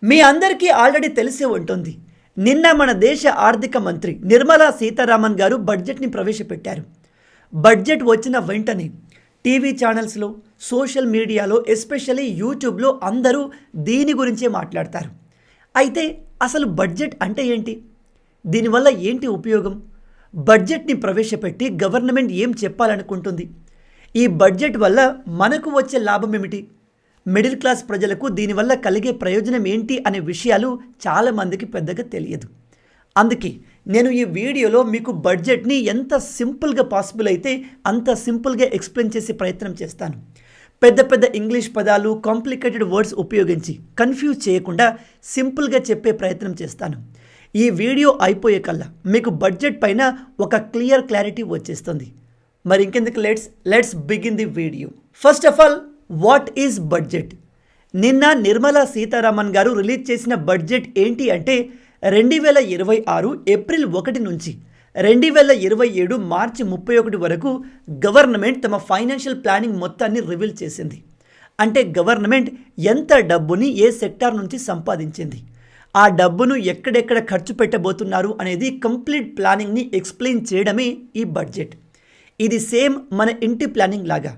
మీ అందరికీ ఆల్రెడీ తెలిసే ఉంటుంది. నిన్న మన దేశ ఆర్థిక మంత్రి నిర్మలా సీతారామన్ గారు బడ్జెట్ని ప్రవేశపెట్టారు. బడ్జెట్ వచ్చిన వెంటనే టీవీ ఛానల్స్లో, సోషల్ మీడియాలో, ఎస్పెషల్లీ యూట్యూబ్లో అందరూ దీని గురించే మాట్లాడతారు. అయితే అసలు బడ్జెట్ అంటే ఏంటి? దీనివల్ల ఏంటి ఉపయోగం? బడ్జెట్ని ప్రవేశపెట్టి గవర్నమెంట్ ఏం చెప్పాలనుకుంటుంది? ఈ బడ్జెట్ వల్ల మనకు వచ్చే లాభం ఏమిటి? మిడిల్ క్లాస్ ప్రజలకు దీనివల్ల కలిగే ప్రయోజనం ఏంటి అనే విషయాలు చాలామందికి పెద్దగా తెలియదు. అందుకే నేను ఈ వీడియోలో మీకు బడ్జెట్ని ఎంత సింపుల్గా పాసిబుల్ అయితే అంత సింపుల్గా ఎక్స్ప్లెయిన్ చేసే ప్రయత్నం చేస్తాను. పెద్ద పెద్ద ఇంగ్లీష్ పదాలు, కాంప్లికేటెడ్ వర్డ్స్ ఉపయోగించి కన్ఫ్యూజ్ చేయకుండా సింపుల్గా చెప్పే ప్రయత్నం చేస్తాను. ఈ వీడియో అయిపోయే కల్లా మీకు బడ్జెట్ పైన ఒక క్లారిటీ వచ్చేస్తుంది. మరి ఇంకెందుకు let's begin the video. First of all, what is budget? నిన్న నిర్మలా సీతారామన్ గారు రిలీజ్ చేసిన బడ్జెట్ ఏంటి అంటే 2026 ఏప్రిల్ 1 నుంచి 2027 మార్చి 31 వరకు గవర్నమెంట్ తమ ఫైనాన్షియల్ ప్లానింగ్ మొత్తాన్ని రివీల్ చేసింది. అంటే గవర్నమెంట్ ఎంత డబ్బుని ఏ సెక్టార్ నుంచి సంపాదించింది, ఆ డబ్బును ఎక్కడెక్కడ ఖర్చు పెట్టబోతున్నారు అనేది కంప్లీట్ ప్లానింగ్ని ఎక్స్ప్లెయిన్ చేయడమే ఈ బడ్జెట్. ఇది సేమ్ మన ఇంటి ప్లానింగ్ లాగా.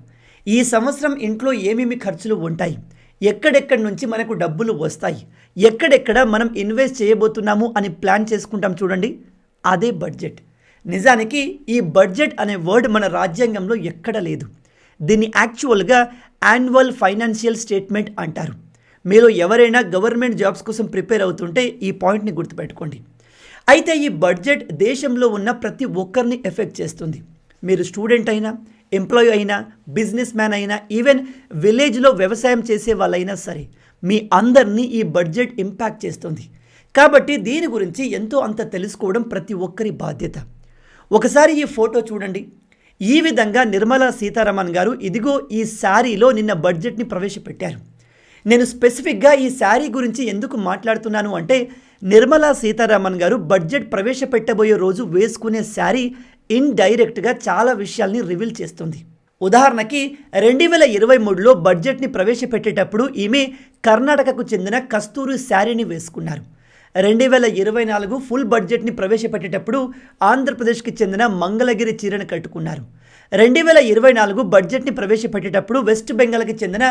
ఈ సంవత్సరం ఇంట్లో ఏమేమి ఖర్చులు ఉంటాయి, ఎక్కడెక్కడి నుంచి మనకు డబ్బులు వస్తాయి, ఎక్కడెక్కడ మనం ఇన్వెస్ట్ చేయబోతున్నాము అని ప్లాన్ చేసుకుంటాం చూడండి, అదే బడ్జెట్. నిజానికి ఈ బడ్జెట్ అనే వర్డ్ మన రాజ్యాంగంలో ఎక్కడ లేదు. దీన్ని యాక్చువల్గా యాన్యువల్ ఫైనాన్షియల్ స్టేట్మెంట్ అంటారు. మీలో ఎవరైనా గవర్నమెంట్ జాబ్స్ కోసం ప్రిపేర్ అవుతుంటే ఈ పాయింట్ని గుర్తుపెట్టుకోండి. అయితే ఈ బడ్జెట్ దేశంలో ఉన్న ప్రతి ఒక్కరిని ఎఫెక్ట్ చేస్తుంది. మీరు స్టూడెంట్ అయినా, ఎంప్లాయీ అయినా, బిజినెస్ మ్యాన్ అయినా, ఈవెన్ విలేజ్లో వ్యవసాయం చేసే వాళ్ళైనా సరే మీ అందరినీ ఈ బడ్జెట్ ఇంపాక్ట్ చేస్తుంది. కాబట్టి దీని గురించి ఎంతో అంత తెలుసుకోవడం ప్రతి ఒక్కరి బాధ్యత. ఒకసారి ఈ ఫోటో చూడండి. ఈ విధంగా నిర్మలా సీతారామన్ గారు ఇదిగో ఈ శారీలో నిన్న బడ్జెట్ని ప్రవేశపెట్టారు. నేను స్పెసిఫిక్గా ఈ శారీ గురించి ఎందుకు మాట్లాడుతున్నాను అంటే నిర్మలా సీతారామన్ గారు బడ్జెట్ ప్రవేశపెట్టబోయే రోజు వేసుకునే శారీ ఇండైరెక్ట్గా చాలా విషయాల్ని రివీల్ చేస్తుంది. ఉదాహరణకి 2023లో బడ్జెట్ని ప్రవేశపెట్టేటప్పుడు ఈమె కర్ణాటకకు చెందిన కస్తూరి శారీని వేసుకున్నారు. 2024 ఫుల్ బడ్జెట్ని ప్రవేశపెట్టేటప్పుడు ఆంధ్రప్రదేశ్కి చెందిన మంగళగిరి చీరను కట్టుకున్నారు. 2024 బడ్జెట్ని ప్రవేశపెట్టేటప్పుడు వెస్ట్ బెంగాల్కి చెందిన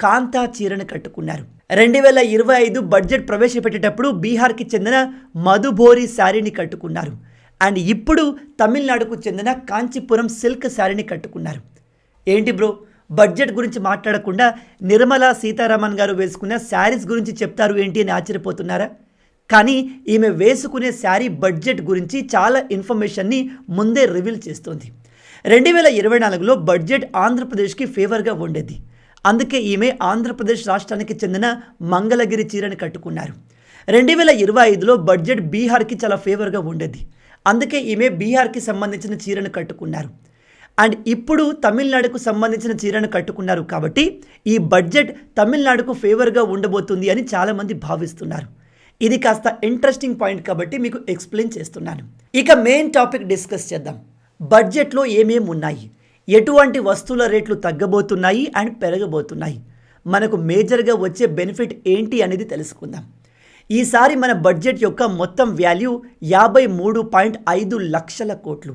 కాంతా చీరను కట్టుకున్నారు. 2025 బడ్జెట్ ప్రవేశపెట్టేటప్పుడు బీహార్కి చెందిన మధుబోరి శారీని కట్టుకున్నారు. అండ్ ఇప్పుడు తమిళనాడుకు చెందిన కాంచీపురం సిల్క్ శారీని కట్టుకున్నారు. ఏంటి బ్రో, బడ్జెట్ గురించి మాట్లాడకుండా నిర్మలా సీతారామన్ గారు వేసుకున్న శారీస్ గురించి చెప్తారు ఏంటి అని ఆశ్చర్యపోతున్నారా? కానీ ఈమె వేసుకునే శారీ బడ్జెట్ గురించి చాలా ఇన్ఫర్మేషన్ని ముందే రివీల్ చేస్తుంది. 2024లో బడ్జెట్ ఆంధ్రప్రదేశ్కి ఫేవర్గా ఉండేది. అందుకే ఈమె ఆంధ్రప్రదేశ్ రాష్ట్రానికి చెందిన మంగళగిరి చీరని కట్టుకున్నారు. 2025లో బడ్జెట్ బీహార్కి చాలా ఫేవర్గా ఉండేది. అందుకే ఈమె బీహార్కి సంబంధించిన చీరను కట్టుకున్నారు. అండ్ ఇప్పుడు తమిళనాడుకు సంబంధించిన చీరను కట్టుకున్నారు. కాబట్టి ఈ బడ్జెట్ తమిళనాడుకు ఫేవర్గా ఉండబోతుంది అని చాలామంది భావిస్తున్నారు. ఇది కాస్త ఇంట్రెస్టింగ్ పాయింట్ కాబట్టి మీకు ఎక్స్ప్లెయిన్ చేస్తున్నాను. ఇక మెయిన్ టాపిక్ డిస్కస్ చేద్దాం. బడ్జెట్లో ఏమేమి ఉన్నాయి, ఎటువంటి వస్తువుల రేట్లు తగ్గబోతున్నాయి అండ్ పెరగబోతున్నాయి, మనకు మేజర్గా వచ్చే బెనిఫిట్ ఏంటి అనేది తెలుసుకుందాం. ఈసారి మన బడ్జెట్ యొక్క మొత్తం వాల్యూ 53.5 లక్షల కోట్లు.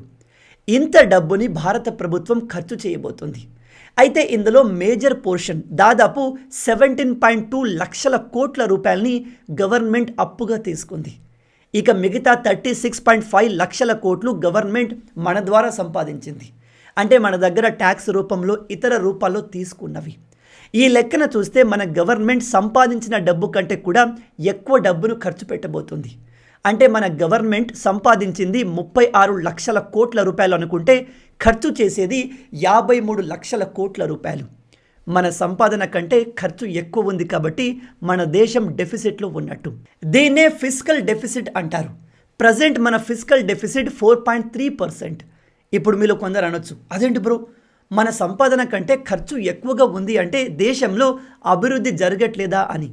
ఇంత డబ్బుని భారత ప్రభుత్వం ఖర్చు చేయబోతుంది. అయితే ఇందులో మేజర్ పోర్షన్ దాదాపు 17.2 లక్షల కోట్ల రూపాయలని గవర్నమెంట్ అప్పుగా తీసుకుంది. ఇక మిగతా 36.5 లక్షల కోట్లు గవర్నమెంట్ మన ద్వారా సంపాదించింది. అంటే మన దగ్గర ట్యాక్స్ రూపంలో, ఇతర రూపాల్లో తీసుకున్నవి. ఈ లెక్కన చూస్తే మన గవర్నమెంట్ సంపాదించిన డబ్బు కంటే కూడా ఎక్కువ డబ్బును ఖర్చు పెట్టబోతుంది. అంటే మన గవర్నమెంట్ సంపాదించింది 36 లక్షల కోట్ల రూపాయలు అనుకుంటే ఖర్చు చేసేది 53 లక్షల కోట్ల రూపాయలు. మన సంపాదన కంటే ఖర్చు ఎక్కువ ఉంది కాబట్టి మన దేశం డెఫిసిట్లో ఉన్నట్టు. దీన్నే ఫిస్కల్ డెఫిసిట్ అంటారు. ప్రజెంట్ మన ఫిస్కల్ డెఫిసిట్ 4.3%. ఇప్పుడు మీలో కొందరు అనొచ్చు, అదేంటి బ్రో, మన సంపాదన కంటే ఖర్చు ఎక్కువగా ఉంది అంటే దేశంలో అభివృద్ధి జరగట్లేదా అని.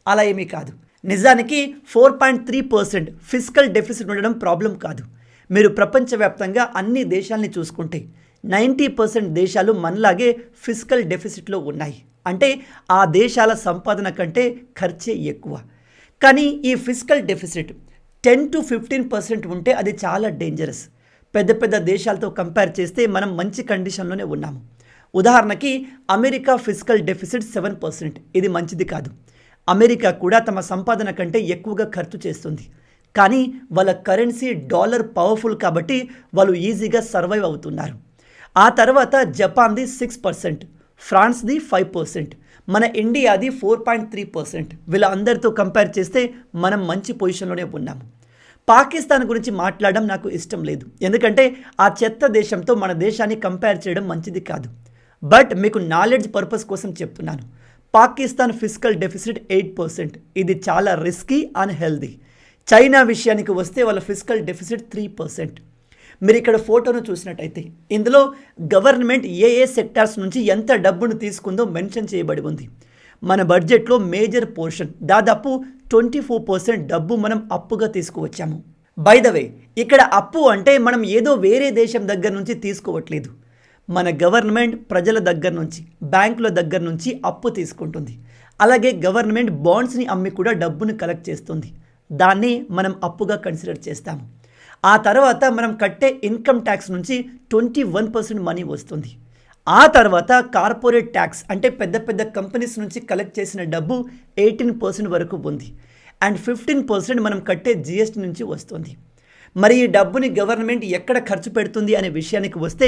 అలా ఏమీ కాదు. నిజానికి 4.3% ఫిస్కల్ డెఫిసిట్ ఉండడం ప్రాబ్లం కాదు. మీరు ప్రపంచవ్యాప్తంగా అన్ని దేశాలని చూసుకుంటే 90% దేశాలు మనలాగే ఫిస్కల్ డెఫిసిట్లో ఉన్నాయి. అంటే ఆ దేశాల సంపాదన కంటే ఖర్చే ఎక్కువ. కానీ ఈ ఫిజికల్ డెఫిసిట్ 10-15% ఉంటే అది చాలా డేంజరస్. పెద్ద పెద్ద దేశాలతో కంపేర్ చేస్తే మనం మంచి కండిషన్లోనే ఉన్నాము. ఉదాహరణకి అమెరికా ఫిజికల్ డెఫిసిట్ 7%. ఇది మంచిది కాదు. అమెరికా కూడా తమ సంపాదన కంటే ఎక్కువగా ఖర్చు చేస్తుంది. కానీ వాళ్ళ కరెన్సీ డాలర్ పవర్ఫుల్ కాబట్టి వాళ్ళు ఈజీగా సర్వైవ్ అవుతున్నారు. ఆ తర్వాత జపాన్ది 6%, ఫ్రాన్స్ది 5%, మన ఇండియాది 4.3%. వీళ్ళ అందరితో కంపేర్ చేస్తే మనం మంచి పొజిషన్లోనే ఉన్నాము. పాకిస్తాన్ గురించి మాట్లాడడం నాకు ఇష్టం లేదు, ఎందుకంటే ఆ చెత్త దేశంతో మన దేశాన్ని కంపేర్ చేయడం మంచిది కాదు. బట్ మీకు నాలెడ్జ్ పర్పస్ కోసం చెప్తున్నాను. Pakistan physical deficit 8%. ఇది చాలా రిస్కీ అండ్ హెల్దీ. చైనా విషయానికి వస్తే వాళ్ళ ఫిజికల్ డెఫిసిట్ 3%. మీరు ఇక్కడ ఫోటోను చూసినట్టయితే ఇందులో గవర్నమెంట్ ఏ సెక్టార్స్ నుంచి ఎంత డబ్బును తీసుకుందో మెన్షన్ చేయబడి ఉంది. మన బడ్జెట్లో మేజర్ పోర్షన్ దాదాపు 24% డబ్బు మనం అప్పుగా తీసుకువచ్చాము. బై ద వే, ఇక్కడ అప్పు అంటే మనం ఏదో వేరే దేశం దగ్గర నుంచి తీసుకోవట్లేదు. మన గవర్నమెంట్ ప్రజల దగ్గర నుంచి, బ్యాంకుల దగ్గర నుంచి అప్పు తీసుకుంటుంది. అలాగే గవర్నమెంట్ బాండ్స్ని అమ్మి కూడా డబ్బును కలెక్ట్ చేస్తుంది. దాన్ని మనం అప్పుగా కన్సిడర్ చేస్తాము. ఆ తర్వాత మనం కట్టే ఇన్కమ్ ట్యాక్స్ నుంచి 21% మనీ వస్తుంది. ఆ తర్వాత కార్పొరేట్ ట్యాక్స్ అంటే పెద్ద పెద్ద కంపెనీస్ నుంచి కలెక్ట్ చేసిన డబ్బు 18% వరకు ఉంది. అండ్ 15% మనం కట్టే జిఎస్టీ నుంచి వస్తుంది. మరి ఈ డబ్బుని గవర్నమెంట్ ఎక్కడ ఖర్చు పెడుతుంది అనే విషయానికి వస్తే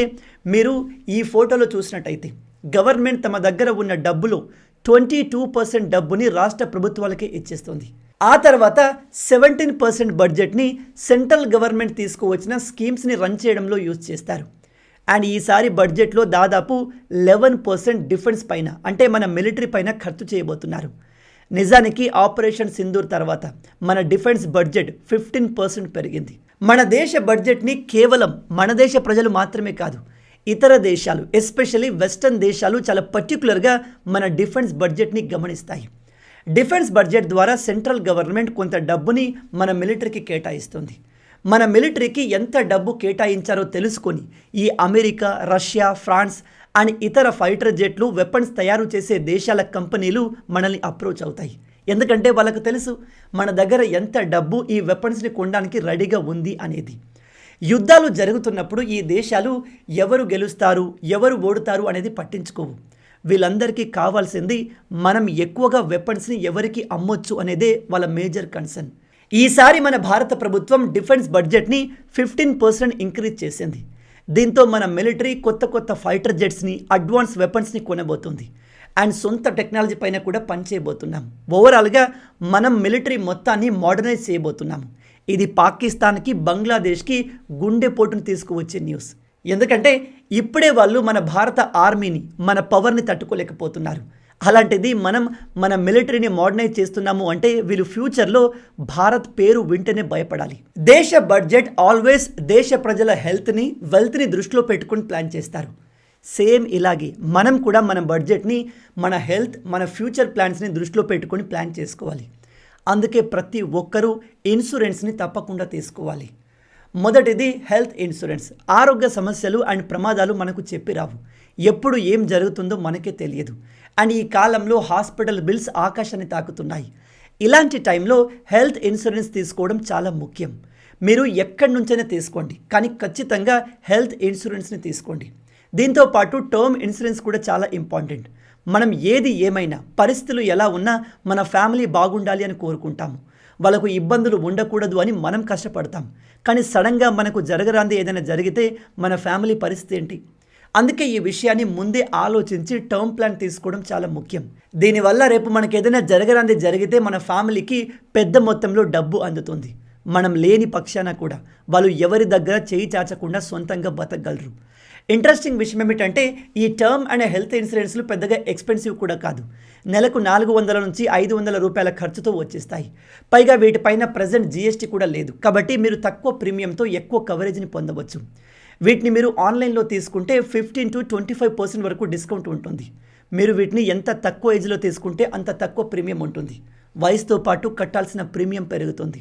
మీరు ఈ ఫోటోలో చూసినట్టయితే గవర్నమెంట్ తమ దగ్గర ఉన్న డబ్బులో 22% డబ్బుని రాష్ట్ర ప్రభుత్వాలకే ఇచ్చేస్తుంది. ఆ తర్వాత 17% బడ్జెట్ని సెంట్రల్ గవర్నమెంట్ తీసుకువచ్చిన స్కీమ్స్ని రన్ చేయడంలో యూజ్ చేస్తారు. అండ్ ఈసారి బడ్జెట్లో దాదాపు 11% డిఫెన్స్ పైన అంటే మన మిలిటరీ పైన ఖర్చు చేయబోతున్నారు. నిజానికి ఆపరేషన్ సింధూర్ తర్వాత మన డిఫెన్స్ బడ్జెట్ 15% పెరిగింది. మన దేశ బడ్జెట్ని కేవలం మన దేశ ప్రజలు మాత్రమే కాదు, ఇతర దేశాలు ఎస్పెషల్లీ వెస్టర్న్ దేశాలు చాలా పర్టికులర్గా మన డిఫెన్స్ బడ్జెట్ని గమనిస్తాయి. డిఫెన్స్ బడ్జెట్ ద్వారా సెంట్రల్ గవర్నమెంట్ కొంత డబ్బుని మన మిలిటరీకి కేటాయిస్తుంది. మన మిలిటరీకి ఎంత డబ్బు కేటాయించారో తెలుసుకొని ఈ అమెరికా, రష్యా, ఫ్రాన్స్ అండ్ ఇతర ఫైటర్ జెట్లు, వెపన్స్ తయారు చేసే దేశాల కంపెనీలు మనల్ని అప్రోచ్ అవుతాయి. ఎందుకంటే వాళ్ళకు తెలుసు మన దగ్గర ఎంత డబ్బు ఈ వెపన్స్ని కొనడానికి రెడీగా ఉంది అనేది. యుద్ధాలు జరుగుతున్నప్పుడు ఈ దేశాలు ఎవరు గెలుస్తారు, ఎవరు ఓడుతారు అనేది పట్టించుకోవు. వీళ్ళందరికీ కావాల్సింది మనం ఎక్కువగా వెపన్స్ని ఎవరికి అమ్మొచ్చు అనేదే వాళ్ళ మేజర్ కన్సర్న్. ఈసారి మన భారత ప్రభుత్వం డిఫెన్స్ బడ్జెట్ని 15% ఇంక్రీజ్ చేసింది. దీంతో మన మిలిటరీ కొత్త కొత్త ఫైటర్ జెట్స్ని, అడ్వాన్స్ వెపన్స్ని కొనబోతుంది. అండ్ సొంత టెక్నాలజీ పైన కూడా పనిచేయబోతున్నాం. ఓవరాల్గా మనం మిలిటరీ మొత్తాన్ని మోడర్నైజ్ చేయబోతున్నాము. ఇది పాకిస్తాన్కి, బంగ్లాదేశ్కి గుండెపోటును తీసుకువచ్చే న్యూస్. ఎందుకంటే ఇప్పుడే వాళ్ళు మన భారత ఆర్మీని, మన పవర్ని తట్టుకోలేకపోతున్నారు. అలాంటిది మనం మన మిలిటరీని మోడర్నైజ్ చేస్తున్నాము అంటే వీళ్ళు ఫ్యూచర్లో భారత్ పేరు వింటేనే భయపడాలి. దేశ బడ్జెట్ ఆల్వేస్ దేశ ప్రజల హెల్త్ని, వెల్త్ని దృష్టిలో పెట్టుకుని ప్లాన్ చేస్తారు. సేమ్ ఇలాగే మనం కూడా మన బడ్జెట్ని మన హెల్త్, మన ఫ్యూచర్ ప్లాన్స్ని దృష్టిలో పెట్టుకొని ప్లాన్ చేసుకోవాలి. అందుకే ప్రతి ఒక్కరూ ఇన్సూరెన్స్ని తప్పకుండా తీసుకోవాలి. మొదటిది హెల్త్ ఇన్సూరెన్స్. ఆరోగ్య సమస్యలు అండ్ ప్రమాదాలు మనకు చెప్పి రావు. ఎప్పుడు ఏం జరుగుతుందో మనకే తెలియదు. అండ్ ఈ కాలంలో హాస్పిటల్ బిల్స్ ఆకాశాన్ని తాకుతున్నాయి. ఇలాంటి టైంలో హెల్త్ ఇన్సూరెన్స్ తీసుకోవడం చాలా ముఖ్యం. మీరు ఎక్కడి నుంచైనా తీసుకోండి, కానీ ఖచ్చితంగా హెల్త్ ఇన్సూరెన్స్ని తీసుకోండి. దీంతో పాటు టర్మ్ ఇన్సూరెన్స్ కూడా చాలా ఇంపార్టెంట్. మనం ఏది ఏమైనా, పరిస్థితులు ఎలా ఉన్నా మన ఫ్యామిలీ బాగుండాలి అని కోరుకుంటాము. వాళ్ళకు ఇబ్బందులు ఉండకూడదు అని మనం కష్టపడతాం. కానీ సడన్గా మనకు జరగరాంది ఏదైనా జరిగితే మన ఫ్యామిలీ పరిస్థితి ఏంటి? అందుకే ఈ విషయాన్ని ముందే ఆలోచించి టర్మ్ ప్లాన్ తీసుకోవడం చాలా ముఖ్యం. దీనివల్ల రేపు మనకు ఏదైనా జరగరాంది జరిగితే మన ఫ్యామిలీకి పెద్ద మొత్తంలో డబ్బు అందుతుంది. మనం లేని పక్షాన కూడా వాళ్ళు ఎవరి దగ్గర చేయి చాచకుండా సొంతంగా బతకగలరు. ఇంట్రెస్టింగ్ విషయం ఏమిటంటే ఈ టర్మ్ అండ్ హెల్త్ ఇన్సూరెన్స్లు పెద్దగా ఎక్స్పెన్సివ్ కూడా కాదు. నెలకు 400 నుంచి 500 రూపాయల ఖర్చుతో వచ్చేస్తాయి. పైగా వీటిపైన ప్రజెంట్ జిఎస్టీ కూడా లేదు. కాబట్టి మీరు తక్కువ ప్రీమియంతో ఎక్కువ కవరేజ్ని పొందవచ్చు. వీటిని మీరు ఆన్లైన్లో తీసుకుంటే 15-25% వరకు డిస్కౌంట్ ఉంటుంది. మీరు వీటిని ఎంత తక్కువ ఏజ్లో తీసుకుంటే అంత తక్కువ ప్రీమియం ఉంటుంది. వయసుతో పాటు కట్టాల్సిన ప్రీమియం పెరుగుతుంది.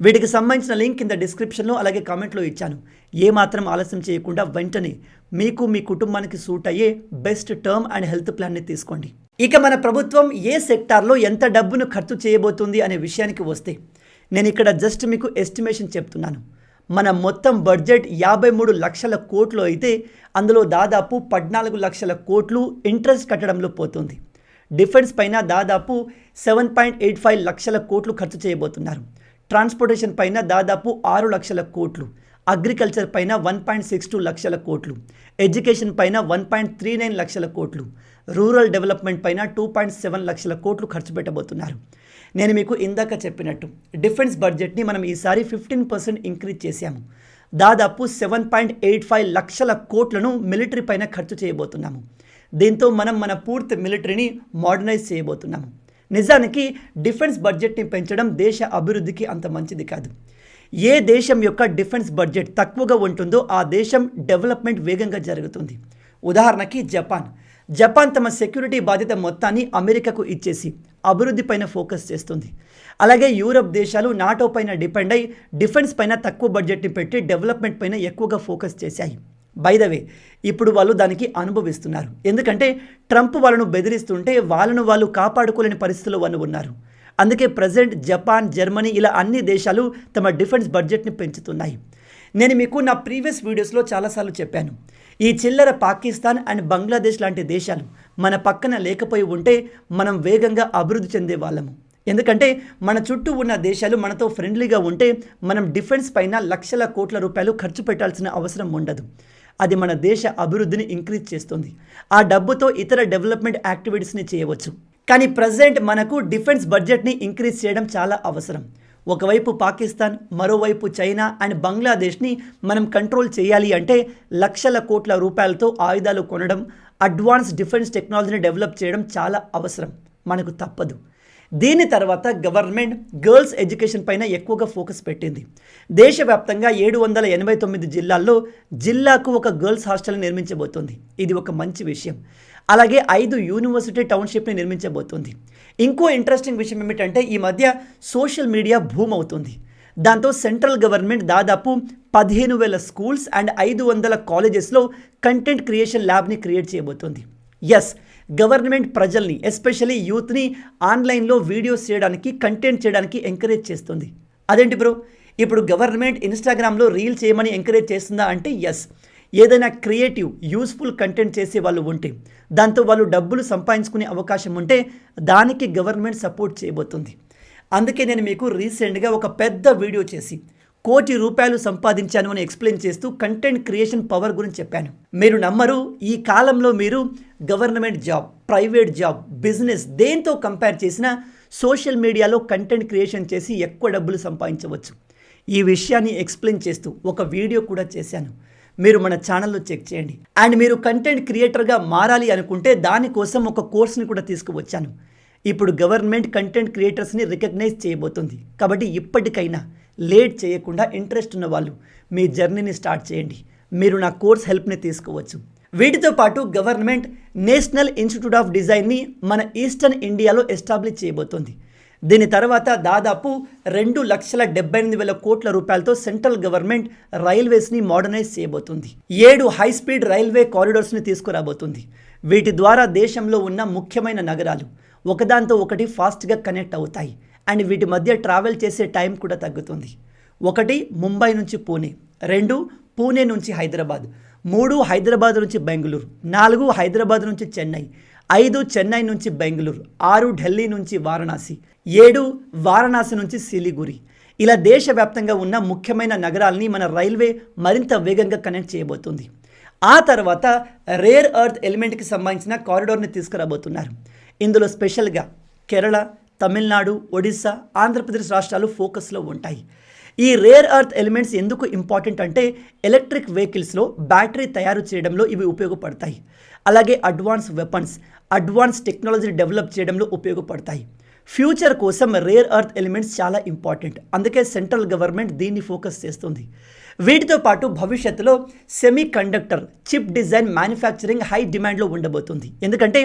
వీటికి సంబంధించిన లింక్ కింద డిస్క్రిప్షన్లో అలాగే కామెంట్లో ఇచ్చాను. ఏమాత్రం ఆలస్యం చేయకుండా వెంటనే మీకు, మీ కుటుంబానికి సూట్ అయ్యే బెస్ట్ టర్మ్ అండ్ హెల్త్ ప్లాన్ని తీసుకోండి. ఇక మన ప్రభుత్వం ఏ సెక్టార్లో ఎంత డబ్బును ఖర్చు చేయబోతుంది అనే విషయానికి వస్తే నేను ఇక్కడ జస్ట్ మీకు ఎస్టిమేషన్ చెప్తున్నాను. మన మొత్తం బడ్జెట్ 53 లక్షల కోట్లు అయితే అందులో దాదాపు 14 లక్షల కోట్లు ఇంట్రెస్ట్ కట్టడంలో పోతుంది. డిఫెన్స్ పైన దాదాపు 7.85 లక్షల కోట్లు ఖర్చు చేయబోతున్నారు. ట్రాన్స్పోర్టేషన్ పైన దాదాపు 6 లక్షల కోట్లు, అగ్రికల్చర్ పైన 1.62 లక్షల కోట్లు, ఎడ్యుకేషన్ పైన 1.39 లక్షల కోట్లు, రూరల్ డెవలప్మెంట్ పైన 2.7 లక్షల కోట్లు ఖర్చు పెట్టబోతున్నారు. నేను మీకు ఇందాక చెప్పినట్టు డిఫెన్స్ బడ్జెట్ని మనం ఈసారి 15% ఇంక్రీజ్ చేశాము. దాదాపు 7.85 లక్షల కోట్లను మిలిటరీ పైన ఖర్చు చేయబోతున్నాము. దీంతో మనం మన పూర్తి మిలిటరీని మోడర్నైజ్ చేయబోతున్నాము. నిజానికి డిఫెన్స్ బడ్జెట్ని పెంచడం దేశ అభివృద్ధికి అంత మంచిది కాదు. ఏ దేశం యొక్క డిఫెన్స్ బడ్జెట్ తక్కువగా ఉంటుందో ఆ దేశం డెవలప్మెంట్ వేగంగా జరుగుతుంది. ఉదాహరణకి జపాన్ తమ సెక్యూరిటీ బాధ్యత మొత్తాన్ని అమెరికాకు ఇచ్చేసి అభివృద్ధి పైన ఫోకస్ చేస్తుంది. అలాగే యూరప్ దేశాలు నాటో పైన డిపెండ్ అయి డిఫెన్స్ పైన తక్కువ బడ్జెట్ని పెట్టి డెవలప్మెంట్ పైన ఎక్కువగా ఫోకస్ చేశాయి. బై ద వే ఇప్పుడు వాళ్ళు దానికి అనుభవిస్తున్నారు. ఎందుకంటే ట్రంప్ వాళ్ళను బెదిరిస్తుంటే వాళ్ళు కాపాడుకోలేని పరిస్థితుల్లో వాళ్ళు ఉన్నారు. అందుకే ప్రజెంట్ జపాన్, జర్మనీ ఇలా అన్ని దేశాలు తమ డిఫెన్స్ బడ్జెట్ని పెంచుతున్నాయి. నేను మీకు నా ప్రీవియస్ వీడియోస్లో చాలాసార్లు చెప్పాను, ఈ చిల్లర పాకిస్తాన్ అండ్ బంగ్లాదేశ్ లాంటి దేశాలు మన పక్కన లేకపోయి ఉంటే మనం వేగంగా అభివృద్ధి చెందే వాళ్ళము. ఎందుకంటే మన చుట్టూ ఉన్న దేశాలు మనతో ఫ్రెండ్లీగా ఉంటే మనం డిఫెన్స్ పైన లక్షల కోట్ల రూపాయలు ఖర్చు పెట్టాల్సిన అవసరం ఉండదు. అది మన దేశ అభివృద్ధిని ఇంక్రీజ్ చేస్తుంది. ఆ డబ్బుతో ఇతర డెవలప్మెంట్ యాక్టివిటీస్ని చేయవచ్చు. కానీ ప్రజెంట్ మనకు డిఫెన్స్ బడ్జెట్ని ఇంక్రీజ్ చేయడం చాలా అవసరం. ఒకవైపు పాకిస్తాన్, మరోవైపు చైనా అండ్ బంగ్లాదేశ్ని మనం కంట్రోల్ చేయాలి అంటే లక్షల కోట్ల రూపాయలతో ఆయుధాలు కొనడం, అడ్వాన్స్ డిఫెన్స్ టెక్నాలజీని డెవలప్ చేయడం చాలా అవసరం. మనకు తప్పదు. దీని తర్వాత గవర్నమెంట్ గర్ల్స్ ఎడ్యుకేషన్ పైన ఎక్కువగా ఫోకస్ పెట్టింది. దేశవ్యాప్తంగా 789 జిల్లాల్లో జిల్లాకు ఒక గర్ల్స్ హాస్టల్ నిర్మించబోతోంది. ఇది ఒక మంచి విషయం. అలాగే 5 యూనివర్సిటీ టౌన్షిప్ని నిర్మించబోతోంది. ఇంకో ఇంట్రెస్టింగ్ విషయం ఏమిటంటే ఈ మధ్య సోషల్ మీడియా బూమ్ అవుతుంది. దాంతో సెంట్రల్ గవర్నమెంట్ దాదాపు 15,000 స్కూల్స్ అండ్ 500 కాలేజెస్లో కంటెంట్ క్రియేషన్ ల్యాబ్ని క్రియేట్ చేయబోతోంది. ఎస్, గవర్నమెంట్ ప్రజల్ని ఎస్పెషల్లీ యూత్ని ఆన్లైన్లో వీడియోస్ చేయడానికి, కంటెంట్ చేయడానికి ఎంకరేజ్ చేస్తుంది. అదేంటి బ్రో, ఇప్పుడు గవర్నమెంట్ ఇన్స్టాగ్రామ్లో రీల్ చేయమని ఎంకరేజ్ చేస్తుందా అంటే ఎస్, ఏదైనా క్రియేటివ్ యూస్ఫుల్ కంటెంట్ చేసే వాళ్ళు ఉంటే, దాంతో వాళ్ళు డబ్బులు సంపాదించుకునే అవకాశం ఉంటే దానికి గవర్నమెంట్ సపోర్ట్ చేయబోతుంది. అందుకే నేను మీకు రీసెంట్గా ఒక పెద్ద వీడియో చేసి ₹1 కోటి సంపాదించాను అని ఎక్స్ప్లెయిన్ చేస్తూ కంటెంట్ క్రియేషన్ పవర్ గురించి చెప్పాను. మీరు నమ్మరు, ఈ కాలంలో మీరు government job, private job, business దేంతో కంపేర్ చేసినా సోషల్ మీడియాలో కంటెంట్ క్రియేషన్ చేసి ఎక్కువ డబ్బులు సంపాదించవచ్చు. ఈ విషయాన్ని ఎక్స్ప్లెయిన్ చేస్తూ ఒక వీడియో కూడా చేశాను. మీరు మన ఛానల్లో చెక్ చేయండి. అండ్ మీరు కంటెంట్ క్రియేటర్గా మారాలి అనుకుంటే దానికోసం ఒక కోర్స్ని కూడా తీసుకువచ్చాను. ఇప్పుడు గవర్నమెంట్ కంటెంట్ క్రియేటర్స్ని రికగ్నైజ్ చేయబోతుంది. కాబట్టి ఇప్పటికైనా లేట్ చేయకుండా ఇంట్రెస్ట్ ఉన్న వాళ్ళు మీ జర్నీని స్టార్ట్ చేయండి. మీరు నా కోర్స్ హెల్ప్ని తీసుకోవచ్చు. వీటితో పాటు గవర్నమెంట్ నేషనల్ ఇన్స్టిట్యూట్ ఆఫ్ డిజైన్ని మన ఈస్టర్న్ ఇండియాలో ఎస్టాబ్లిష్ చేయబోతోంది. దీని తర్వాత దాదాపు 2,78,000 కోట్ల రూపాయలతో సెంట్రల్ గవర్నమెంట్ రైల్వేస్ని మోడర్నైజ్ చేయబోతుంది. 7 హై స్పీడ్ రైల్వే కారిడార్స్ని తీసుకురాబోతుంది. వీటి ద్వారా దేశంలో ఉన్న ముఖ్యమైన నగరాలు ఒకదాంతో ఒకటి ఫాస్ట్గా కనెక్ట్ అవుతాయి. అండ్ వీటి మధ్య ట్రావెల్ చేసే టైం కూడా తగ్గుతుంది. 1 ముంబై నుంచి పూణే, 2 పూణే నుంచి హైదరాబాద్, 3 హైదరాబాద్ నుంచి బెంగళూరు, 4 హైదరాబాద్ నుంచి చెన్నై, 5 చెన్నై నుంచి బెంగళూరు, 6 ఢిల్లీ నుంచి వారణాసి, 7 వారణాసి నుంచి సిలిగురి. ఇలా దేశవ్యాప్తంగా ఉన్న ముఖ్యమైన నగరాల్ని మన రైల్వే మరింత వేగంగా కనెక్ట్ చేయబోతుంది. ఆ తర్వాత రేర్ ఎర్త్ ఎలిమెంట్కి సంబంధించిన కారిడార్ని తీసుకురాబోతున్నారు. ఇందులో స్పెషల్గా కేరళ, తమిళనాడు, ఒడిస్సా, ఆంధ్రప్రదేశ్ రాష్ట్రాలు ఫోకస్లో ఉంటాయి. ఈ రేర్ ఎర్త్ ఎలిమెంట్స్ ఎందుకు ఇంపార్టెంట్ అంటే ఎలక్ట్రిక్ వెహికల్స్లో బ్యాటరీ తయారు చేయడంలో ఇవి ఉపయోగపడతాయి. అలాగే అడ్వాన్స్ వెపన్స్, అడ్వాన్స్ టెక్నాలజీని డెవలప్ చేయడంలో ఉపయోగపడతాయి. ఫ్యూచర్ కోసం రేర్ ఎర్త్ ఎలిమెంట్స్ చాలా ఇంపార్టెంట్. అందుకే సెంట్రల్ గవర్నమెంట్ దీన్ని ఫోకస్ చేస్తుంది. వీటితో పాటు భవిష్యత్తులో semiconductor chip design manufacturing high డిమాండ్లో ఉండబోతుంది. ఎందుకంటే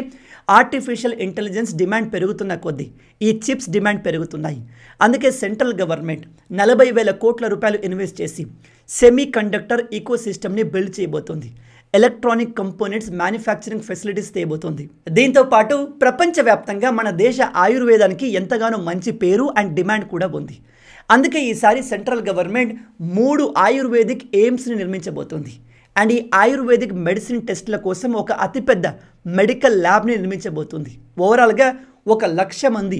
ఆర్టిఫిషియల్ ఇంటెలిజెన్స్ డిమాండ్ పెరుగుతున్న కొద్దీ ఈ చిప్స్ డిమాండ్ పెరుగుతున్నాయి. అందుకే సెంట్రల్ గవర్నమెంట్ 40,000 కోట్ల రూపాయలు ఇన్వెస్ట్ చేసి సెమీ కండక్టర్ ఈకో సిస్టమ్ని బిల్డ్ చేయబోతుంది. ఎలక్ట్రానిక్ కంపోనెంట్స్ మ్యానుఫ్యాక్చరింగ్ ఫెసిలిటీస్ తేబోతోంది. దీంతో పాటు ప్రపంచవ్యాప్తంగా మన దేశ ఆయుర్వేదానికి ఎంతగానో మంచి పేరు అండ్ డిమాండ్ కూడా ఉంది. అందుకే ఈసారి సెంట్రల్ గవర్నమెంట్ 3 ఆయుర్వేదిక్ ఎయిమ్స్ని నిర్మించబోతోంది. అండ్ ఈ ఆయుర్వేదిక్ మెడిసిన్ టెస్టుల కోసం ఒక అతిపెద్ద మెడికల్ ల్యాబ్ని నిర్మించబోతుంది. ఓవరాల్గా 1,00,000 మంది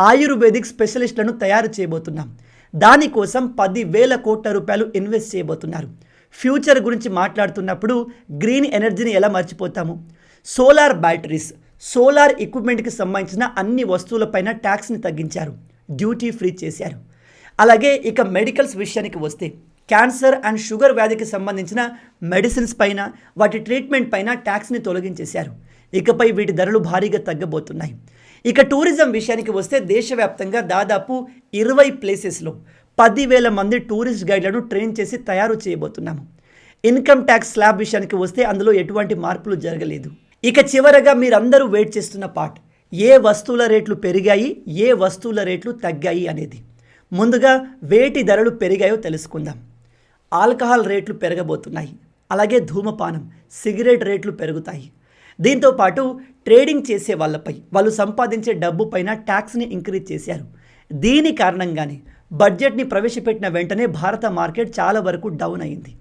ఆయుర్వేదిక్ స్పెషలిస్టులను తయారు చేయబోతున్నాం. దానికోసం 10,000 కోట్ల రూపాయలు ఇన్వెస్ట్ చేయబోతున్నారు. ఫ్యూచర్ గురించి మాట్లాడుతున్నప్పుడు గ్రీన్ ఎనర్జీని ఎలా మర్చిపోతాము? సోలార్ బ్యాటరీస్, సోలార్ ఎక్విప్మెంట్కి సంబంధించిన అన్ని వస్తువులపైన ట్యాక్స్ని తగ్గించారు, డ్యూటీ ఫ్రీ చేశారు. అలాగే ఇక మెడికల్స్ విషయానికి వస్తే క్యాన్సర్ అండ్ షుగర్ వ్యాధికి సంబంధించిన మెడిసిన్స్ పైన, వాటి ట్రీట్మెంట్ పైన ట్యాక్స్ని తొలగించేశారు. ఇకపై వీటి ధరలు భారీగా తగ్గబోతున్నాయి. ఇక టూరిజం విషయానికి వస్తే దేశవ్యాప్తంగా దాదాపు 20 ప్లేసెస్లో 10,000 మంది టూరిస్ట్ గైడ్లను ట్రైన్ చేసి తయారు చేయబోతున్నాము. ఇన్కమ్ ట్యాక్స్ స్లాబ్ విషయానికి వస్తే అందులో ఎటువంటి మార్పులు జరగలేదు. ఇక చివరగా మీరందరూ వెయిట్ చేస్తున్న పార్ట్, ఏ వస్తువుల రేట్లు పెరిగాయి, ఏ వస్తువుల రేట్లు తగ్గాయి అనేది. ముందుగా వేటి ధరలు పెరిగాయో తెలుసుకుందాం. ఆల్కహాల్ రేట్లు పెరగబోతున్నాయి. అలాగే ధూమపానం, సిగరెట్ రేట్లు పెరుగుతాయి. దీంతో పాటు ట్రేడింగ్ చేసే వాళ్ళపై, వాళ్ళు సంపాదించే డబ్బు పైన ట్యాక్స్ని ఇంక్రీజ్ చేశారు. దీని కారణంగానే బడ్జెట్ని ప్రవేశపెట్టిన వెంటనే భారత మార్కెట్ చాలా వరకు డౌన్ అయింది.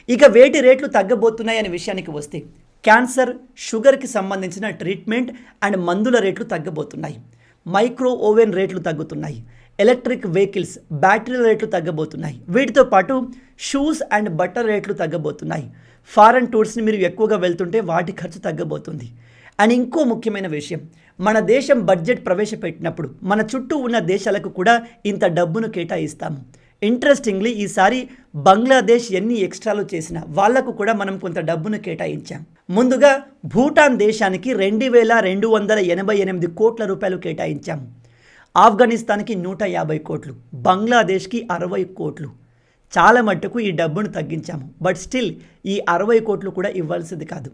ఇక వేటి రేట్లు తగ్గబోతున్నాయి అనే విషయానికి వస్తే క్యాన్సర్, షుగర్కి సంబంధించిన ట్రీట్మెంట్ అండ్ మందుల రేట్లు తగ్గబోతున్నాయి. మైక్రో ఓవెన్ రేట్లు తగ్గుతున్నాయి. ఎలక్ట్రిక్ వెహికల్స్, బ్యాటరీల రేట్లు తగ్గబోతున్నాయి. వీటితో పాటు షూస్ అండ్ బట్టల రేట్లు తగ్గబోతున్నాయి. ఫారెన్ టూర్స్ని మీరు ఎక్కువగా వెళ్తుంటే వాటి ఖర్చు తగ్గబోతుంది. అండ్ ఇంకో ముఖ్యమైన విషయం, మన దేశం బడ్జెట్ ప్రవేశపెట్టినప్పుడు మన చుట్టూ ఉన్న దేశాలకు కూడా ఇంత డబ్బును కేటాయిస్తాము. ఇంట్రెస్టింగ్లీ ఈసారి బంగ్లాదేశ్ ఎన్ని ఎక్స్ట్రాలు చేసినా వాళ్లకు కూడా మనం కొంత డబ్బును కేటాయించాం. ముందుగా భూటాన్ దేశానికి 2,288 కోట్ల రూపాయలు కేటాయించాము. ఆఫ్ఘనిస్తాన్కి 150 కోట్లు, బంగ్లాదేశ్కి 60 కోట్లు. చాలా మట్టుకు ఈ డబ్బును తగ్గించాము. బట్ స్టిల్ ఈ 60 కోట్లు కూడా ఇవ్వాల్సింది కాదు.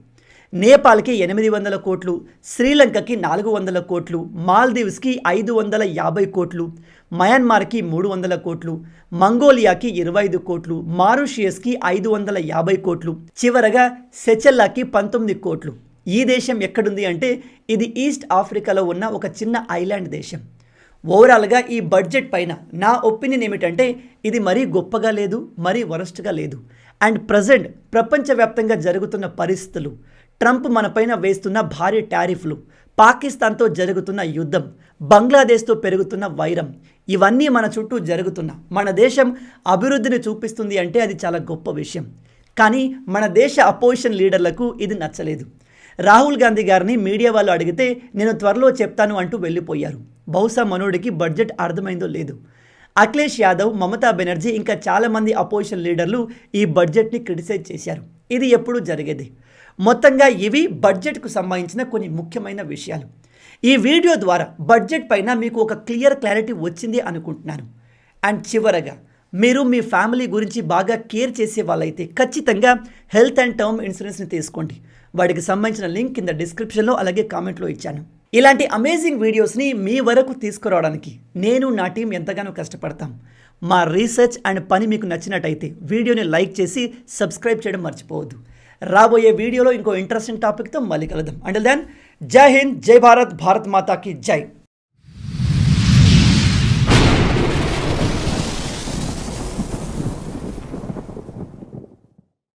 నేపాల్కి 800 కోట్లు, శ్రీలంకకి 400 కోట్లు, మాల్దీవ్స్కి 550 కోట్లు, మయన్మార్కి 300 కోట్లు, మంగోలియాకి 25 కోట్లు, మారిషియస్కి 550 కోట్లు, చివరగా సెచెల్లాకి 19 కోట్లు. ఈ దేశం ఎక్కడుంది అంటే ఇది ఈస్ట్ ఆఫ్రికాలో ఉన్న ఒక చిన్న ఐలాండ్ దేశం. ఓవరాల్గా ఈ బడ్జెట్ పైన నా ఒపీనియన్ ఏమిటంటే ఇది మరీ గొప్పగా లేదు, మరీ వరస్ట్గా లేదు. అండ్ ప్రజెంట్ ప్రపంచవ్యాప్తంగా జరుగుతున్న పరిస్థితులు, ట్రంప్ మనపైన వేస్తున్న భారీ టారిఫ్లు, పాకిస్తాన్తో జరుగుతున్న యుద్ధం, బంగ్లాదేశ్తో పెరుగుతున్న వైరం, ఇవన్నీ మన చుట్టూ జరుగుతున్న మన దేశం అభివృద్ధిని చూపిస్తుంది అంటే అది చాలా గొప్ప విషయం. కానీ మన దేశ అపోజిషన్ లీడర్లకు ఇది నచ్చలేదు. రాహుల్ గాంధీ గారిని మీడియా వాళ్ళు అడిగితే నేను త్వరలో చెప్తాను అంటూ వెళ్ళిపోయారు. బహుశా మనోడికి బడ్జెట్ అర్థమైందో లేదు. అఖిలేష్ యాదవ్, మమతా బెనర్జీ ఇంకా చాలామంది అపోజిషన్ లీడర్లు ఈ బడ్జెట్ని క్రిటిసైజ్ చేశారు. ఇది ఎప్పుడూ జరిగేది. మొత్తంగా ఇవి బడ్జెట్కు సంబంధించిన కొన్ని ముఖ్యమైన విషయాలు. ఈ వీడియో ద్వారా బడ్జెట్ పైన మీకు ఒక క్లారిటీ వచ్చింది అనుకుంటున్నాను. అండ్ చివరగా మీరు మీ ఫ్యామిలీ గురించి బాగా కేర్ చేసే వాళ్ళైతే ఖచ్చితంగా హెల్త్ అండ్ టర్మ్ ఇన్సూరెన్స్ని తీసుకోండి. వాటికి సంబంధించిన లింక్ కింద డిస్క్రిప్షన్లో అలాగే కామెంట్లో ఇచ్చాను. ఇలాంటి అమేజింగ్ వీడియోస్ని మీ వరకు తీసుకురావడానికి నేను, నా టీం ఎంతగానో కష్టపడతాం. మా రీసెర్చ్ అండ్ పని మీకు నచ్చినట్టయితే వీడియోని లైక్ చేసి సబ్స్క్రైబ్ చేయడం మర్చిపోవద్దు. రాబోయే వీడియోలో ఇంకో ఇంట్రెస్టింగ్ టాపిక్తో మళ్ళీ కలుద్దాం. అంటిల్ దెన్, జై హింద్, జై భారత్, భారత్ మాతాకి జై.